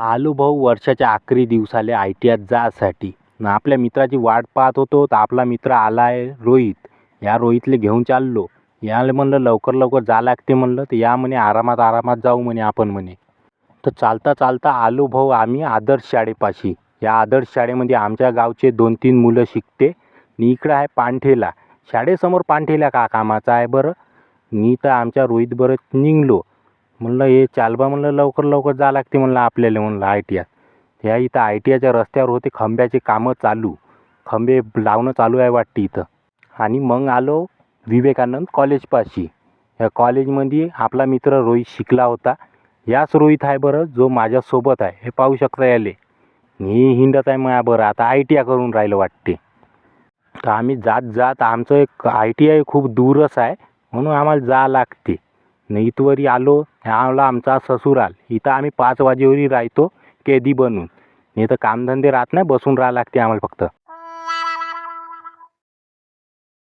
आलो भाऊ वर्षाच्या आखरी दिवसाले आय टी आत जासाठी न आपल्या मित्राची वाट पाहत होतो. तर आपला मित्र आला आहे रोहित. या रोहितले घेऊन चाललो. याला म्हणलं लवकर लवकर जा लागते म्हणलं. तर या म्हणे आरामात आरामात जाऊ म्हणे आपण म्हणे. तर चालता चालता आलो भाऊ आम्ही आदर्श शाळेपाशी. या आदर्श शाळेमध्ये आमच्या गावचे 2-3 मुलं शिकते. आणि इकडं आहे पानठेला. शाळेसमोर पानठेला का कामाचा आहे बरं. मी तर आमच्या रोहित बरं निघलो. म्हणलं हे चाल बा म्हणलं लवकर लवकर जा लागते म्हणलं आपल्याला म्हणलं आय टी आत. ह्या इथं आय टी आयच्या रस्त्यावर होते खंब्याचे कामं चालू. खंबे लावणं चालू आहे वाटते इथं. आणि मग आलो विवेकानंद कॉलेजपाशी. या कॉलेजमध्ये आपला मित्र रोहित शिकला होता. याच रोहित आहे बरं जो माझ्यासोबत आहे. हे पाहू शकता याले. मी हिंडत आहे माझ्या बरं आता आय टी आय करून राहिलं वाटते. तर आम्ही जात जात आमचं एक आय टी आय खूप दूरच आहे म्हणून आम्हाला जा लागते. न इथवरी आलो. आला आमचा ससुराल. इथं आम्ही 5 वाजेवरी राहतो कैदी बनून. नाही तर कामधंदे राहत नाही बसून राहावं लागते आम्हाला फक्त.